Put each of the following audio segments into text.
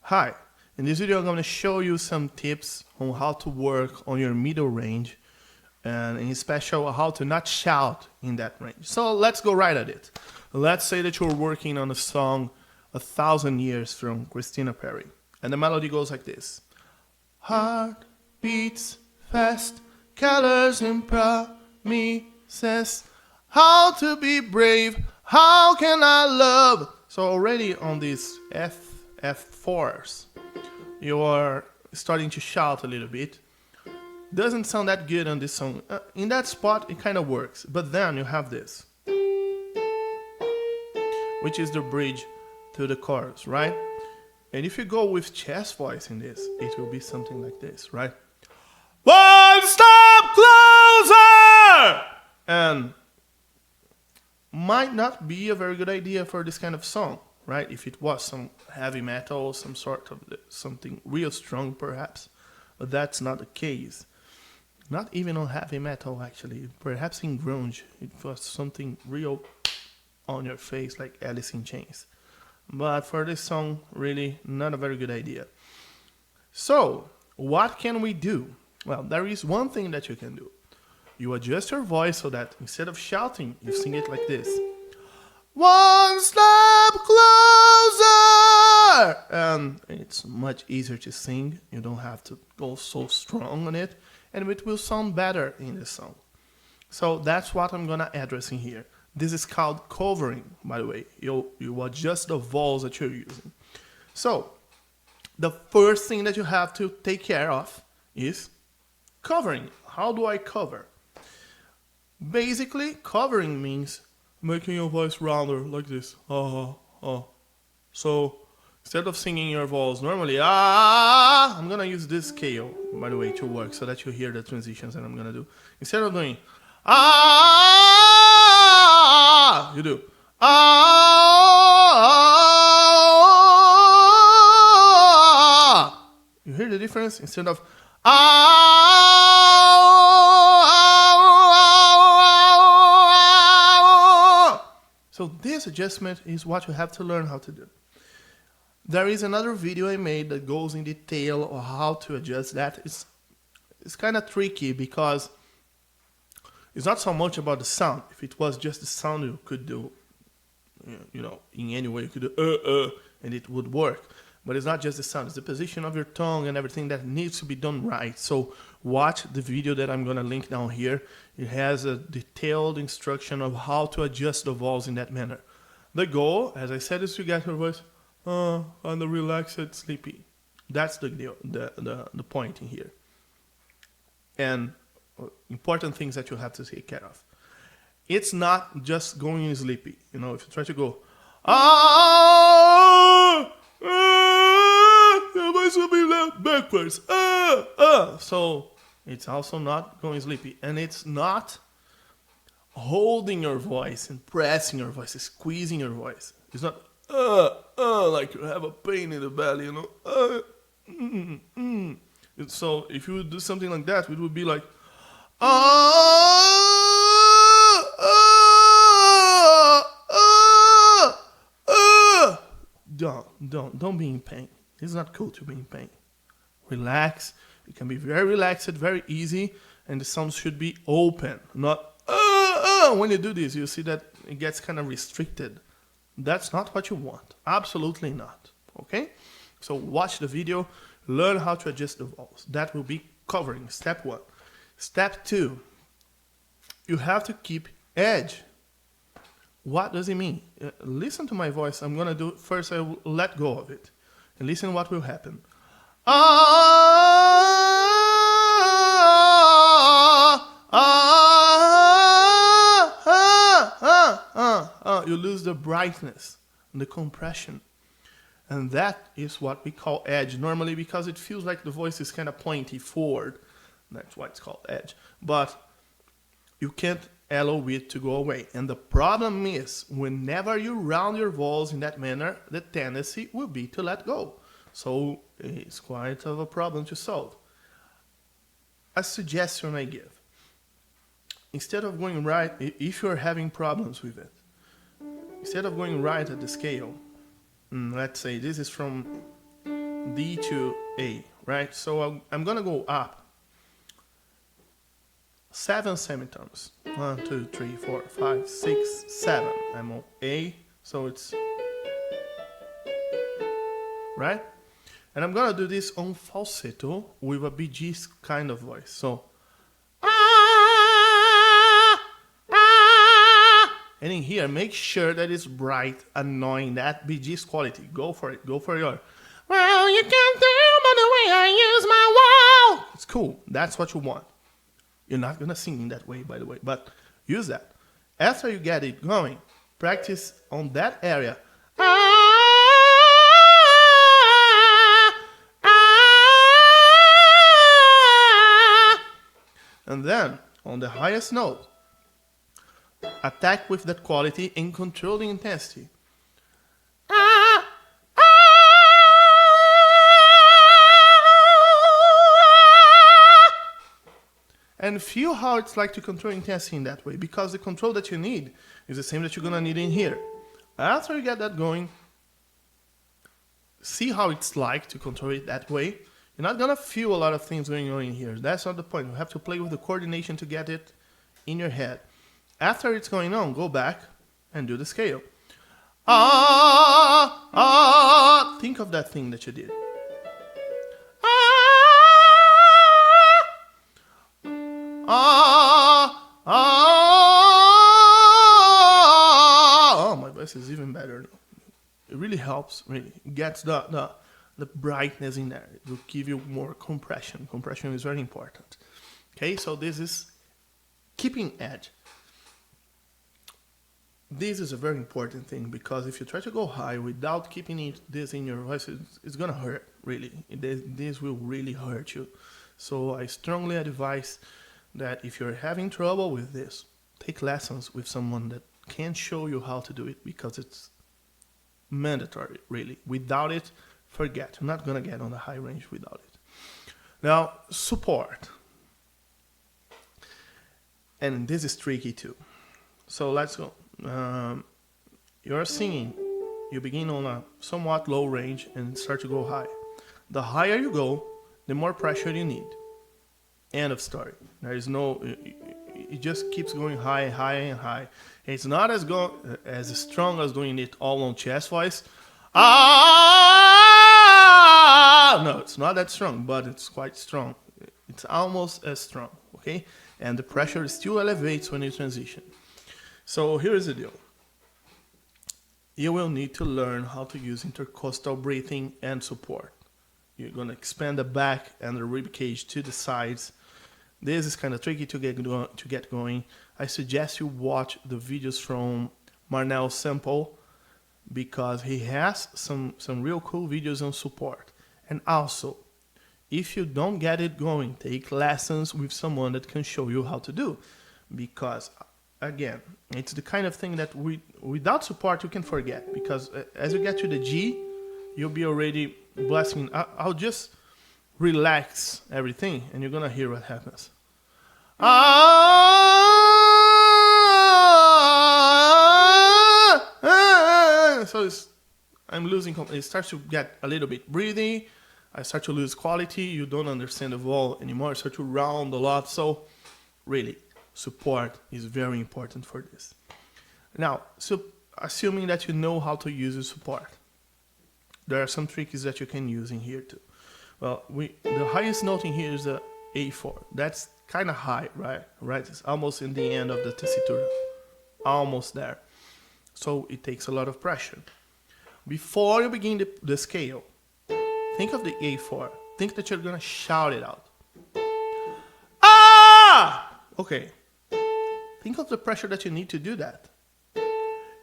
Hi, in this video I'm going to show you some tips on how to work on your middle range and in special how to not shout in that range. So let's go right at it. Let's say that you're working on a song 1,000 Years from Christina Perry and the melody goes like this. Heart beats fast, colors in promises, how to be brave, how can I love? So already on these F4s, you are starting to shout a little bit. Doesn't sound that good on this song. In that spot, it kind of works. But then you have this, which is the bridge to the chorus, right? And if you go with chest voice in this, it will be something like this, right? One step closer! And might not be a very good idea for this kind of song, right? If it was some heavy metal, some sort of something real strong perhaps, but that's not the case. Not even on heavy metal actually, perhaps in grunge, it was something real on your face like Alice in Chains. But for this song, really not a very good idea. So, what can we do? Well, there is one thing that you can do. You adjust your voice so that instead of shouting, you sing it like this. One step closer! And it's much easier to sing. You don't have to go so strong on it. And it will sound better in the song. So that's what I'm going to address in here. This is called covering, by the way. You adjust the vowels that you're using. So, the first thing that you have to take care of is covering. How do I cover? Basically, covering means making your voice rounder, like this. So, instead of singing your vowels normally, I'm gonna use this scale, by the way, to work, so that you hear the transitions that I'm gonna do. Instead of doing you do You hear the difference? Instead of So this adjustment is what you have to learn how to do. There is another video I made that goes in detail on how to adjust that. It's kind of tricky because it's not so much about the sound. If it was just the sound, you could do, in any way, you could do and it would work. But it's not just the sound, it's the position of your tongue and everything that needs to be done right. So watch the video that I'm going to link down here. It has a detailed instruction of how to adjust the vowels in that manner. The goal, as I said, is to get your voice on the relaxed, sleepy. That's the point in here. And important things that you have to take care of. It's not just going sleepy. If you try to go, your voice will be backwards. So it's also not going sleepy. And it's not holding your voice and pressing your voice, squeezing your voice. It's not like you have a pain in the belly, So if you would do something like that, it would be like Don't be in pain. It's not cool to be in pain. Relax. It can be very relaxed, very easy, and the sound should be open, not when you do this, you see that it gets kind of restricted. That's not what you want. Absolutely not. Okay? So watch the video, learn how to adjust the vowels. That will be covering, step 1. Step 2, you have to keep edge. What does it mean? Listen to my voice. I'm going to do, first I will let go of it. And listen what will happen. You lose the brightness and the compression. And that is what we call edge normally because it feels like the voice is kind of pointy forward. That's why it's called edge. But you can't allow it to go away. And the problem is, whenever you round your vowels in that manner, the tendency will be to let go. So it's quite of a problem to solve. A suggestion I give. Instead of going right, if you're having problems with it, instead of going right at the scale, let's say this is from D to A, right? So I'm gonna go up 7 semitones. 1, 2, 3, 4, 5, 6, 7. I'm on A, so it's right. And I'm gonna do this on falsetto with a BG kind of voice. So and in here, make sure that it's bright, annoying, that BG's quality. Go for it. Go for your, well, you can't tell by the way I use my wow. It's cool. That's what you want. You're not going to sing in that way, by the way, but use that. After you get it going, practice on that area. And then, on the highest note, attack with that quality and control the intensity. And feel how it's like to control intensity in that way, because the control that you need is the same that you're gonna need in here. After you get that going, see how it's like to control it that way. You're not gonna feel a lot of things going on in here. That's not the point. You have to play with the coordination to get it in your head. After it's going on, go back and do the scale. Think of that thing that you did. Oh, my voice is even better now. It really helps, really. It gets the brightness in there. It will give you more compression. Compression is very important. Okay, so this is keeping edge. This is a very important thing, because if you try to go high without keeping this in your voice, it's gonna hurt, really. This will really hurt you. So I strongly advise that if you're having trouble with this, take lessons with someone that can show you how to do it, because it's mandatory, really. Without it, forget. You're not gonna get on the high range without it. Now, support. And this is tricky too. So let's go. You're singing, you begin on a somewhat low range and start to go high. The higher you go, the more pressure you need. End of story. There is no, it just keeps going high, high, and high. It's not as strong as doing it all on chest voice. No, it's not that strong, but it's quite strong. It's almost as strong, okay? And the pressure still elevates when you transition. So here's the deal. You will need to learn how to use intercostal breathing and support. You're going to expand the back and the rib cage to the sides. This is kind of tricky to get going. I suggest you watch the videos from Marnell Sample, because he has some real cool videos on support. And also, if you don't get it going, take lessons with someone that can show you how to do. Because again, it's the kind of thing that without support you can forget, because as you get to the G, you'll be already blasting. I'll just relax everything and you're gonna hear what happens. So I'm losing, it starts to get a little bit breathy. I start to lose quality. You don't understand the vowel anymore. I start to round a lot. So really, support is very important for this. Now, so assuming that you know how to use the support, there are some tricks that you can use in here too. Well, the highest note in here is the A4. That's kind of high, right? It's almost in the end of the tessitura. Almost there. So it takes a lot of pressure. Before you begin the scale, think of the A4. Think that you're gonna shout it out. Okay. Think of the pressure that you need to do that.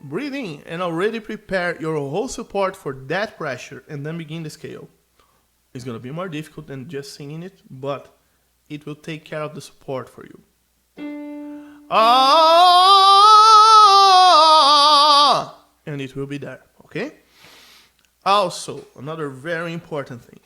Breathe in and already prepare your whole support for that pressure, and then begin the scale. It's going to be more difficult than just singing it, but it will take care of the support for you. And it will be there, okay? Also, another very important thing.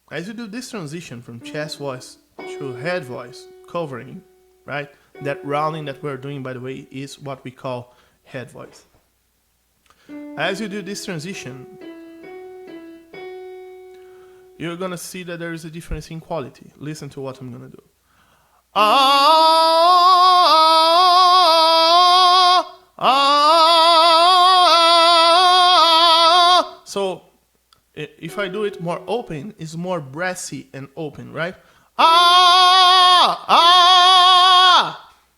As you do this transition from chest voice to head voice, covering, right? That rounding that we're doing, by the way, is what we call head voice. As you do this transition, you're gonna see that there is a difference in quality. Listen to what I'm gonna do. So if I do it more open, it's more brassy and open, right?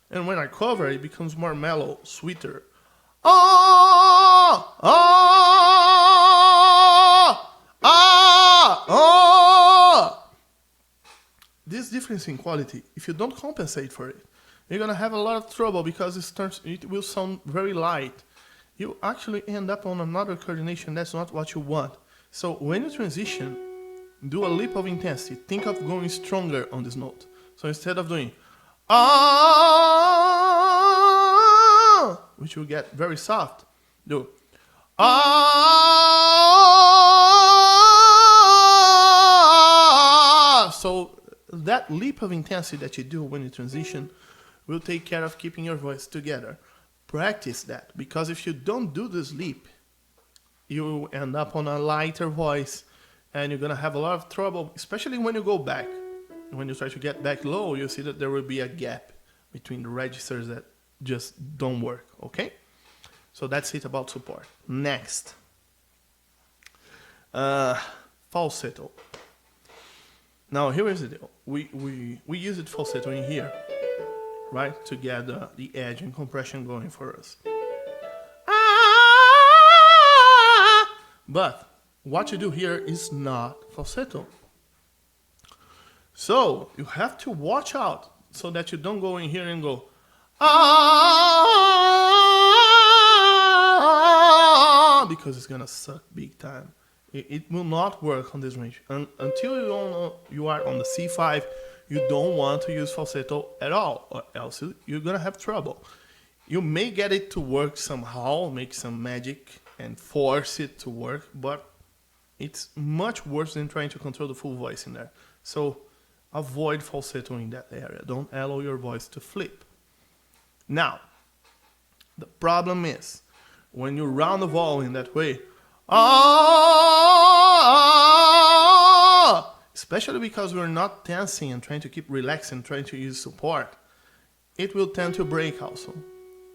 And when I cover, it becomes more mellow, sweeter. This difference in quality, if you don't compensate for it, you're gonna have a lot of trouble because it will sound very light. You actually end up on another coordination that's not what you want. So when you transition, do a leap of intensity. Think of going stronger on this note. So instead of doing which will get very soft, do so that leap of intensity that you do when you transition will take care of keeping your voice together. Practice that, because if you don't do this leap, you will end up on a lighter voice and you're gonna have a lot of trouble, especially when you go back. When you try to get back low, you'll see that there will be a gap between the registers that just don't work, okay? So that's it about support. Next, falsetto. Now here is the deal. We use it falsetto in here, right? To get the edge and compression going for us. But what you do here is not falsetto. So you have to watch out so that you don't go in here and go because it's gonna suck big time. It will not work on this range. Until you are on the C5, you don't want to use falsetto at all, or else you're gonna have trouble. You may get it to work somehow, make some magic and force it to work, but it's much worse than trying to control the full voice in there. So avoid falsetto in that area. Don't allow your voice to flip. Now, the problem is when you round the vowel in that way, especially because we're not tensing and trying to keep relaxing, trying to use support, it will tend to break also.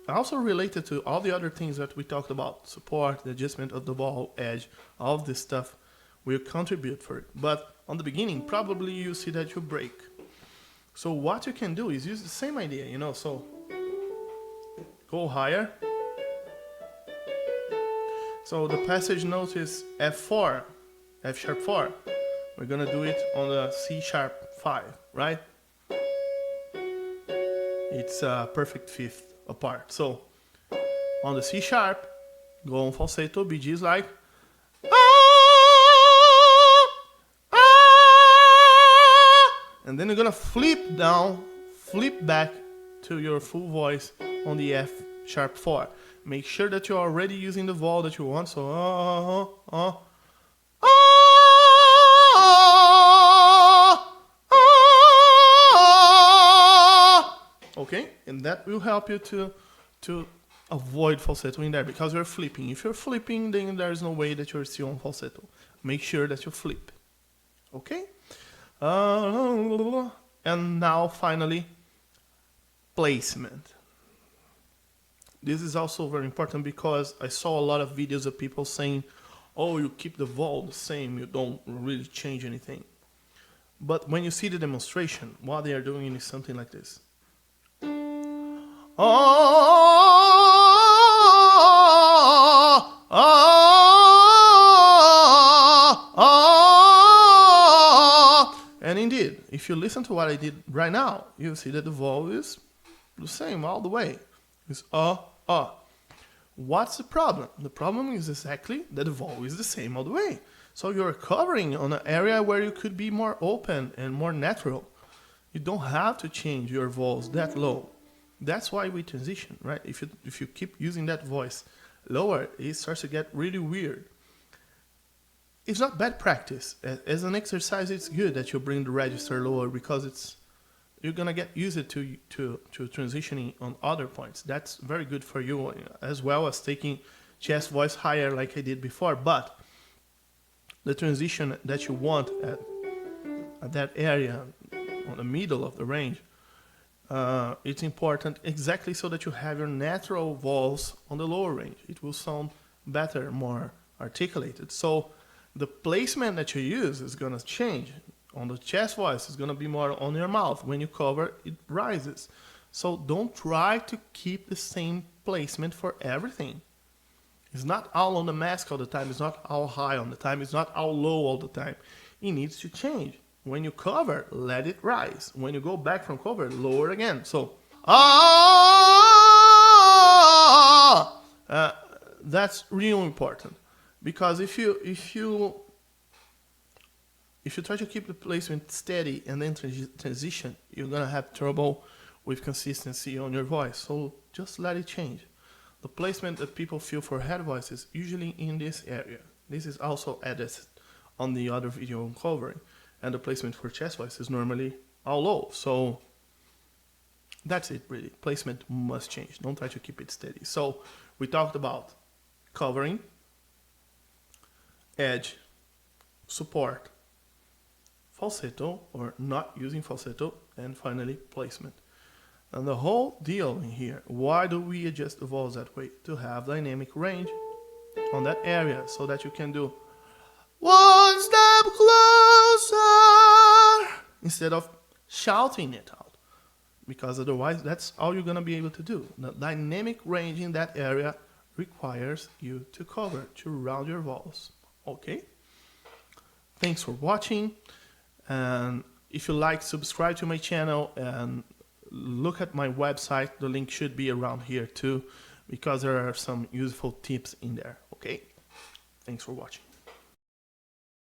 Also related to all the other things that we talked about, support, the adjustment of the vowel edge, all of this stuff will contribute for it. But on the beginning, probably you see that you break. So what you can do is use the same idea, you know, so go higher. So the passage note is F4, F sharp 4. We're gonna do it on the C sharp 5, right? It's a perfect fifth apart. So on the C sharp, go on falsetto, BG is like and then you're gonna flip down, flip back to your full voice on the F sharp 4. Make sure that you're already using the vowel that you want. So okay, and that will help you to avoid falsetto in there because you're flipping. If you're flipping, then there's no way that you're still on falsetto. Make sure that you flip. Okay? And now finally, placement. This is also very important because I saw a lot of videos of people saying, oh, you keep the vowel the same, you don't really change anything. But when you see the demonstration, what they are doing is something like this. And indeed, if you listen to what I did right now, you'll see that the vowel is the same all the way. It's What's the problem? The problem is exactly that the vowel is the same all the way. So you're covering on an area where you could be more open and more natural. You don't have to change your vowels that low. That's why we transition, right? If you keep using that voice lower, it starts to get really weird. It's not bad practice. As an exercise, it's good that you bring the register lower because you're gonna get used to transitioning on other points. That's very good for you, as well as taking chest voice higher like I did before. But the transition that you want at that area on the middle of the range, it's important exactly so that you have your natural vowels on the lower range. It will sound better, more articulated. So the placement that you use is going to change. On the chest voice, it's going to be more on your mouth. When you cover, it rises. So don't try to keep the same placement for everything. It's not all on the mask all the time. It's not all high all the time. It's not all low all the time. It needs to change. When you cover, let it rise. When you go back from cover, lower again. So, that's really important, because if you try to keep the placement steady and then transition, you're gonna have trouble with consistency on your voice. So just let it change. The placement that people feel for head voice is usually in this area. This is also added on the other video I'm covering. And the placement for chest voice is normally all low. So that's it, really. Placement must change. Don't try to keep it steady. So we talked about covering, edge, support, falsetto or not using falsetto, and finally placement. And the whole deal in here, why do we adjust the vowels that way? To have dynamic range on that area so that you can do one step closer instead of shouting it out, because otherwise that's all you're going to be able to do. The dynamic range in that area requires you to cover, to round your vowels. Okay? Thanks for watching, and if you like, subscribe to my channel and look at my website. The link should be around here too, because there are some useful tips in there. Okay? Thanks for watching.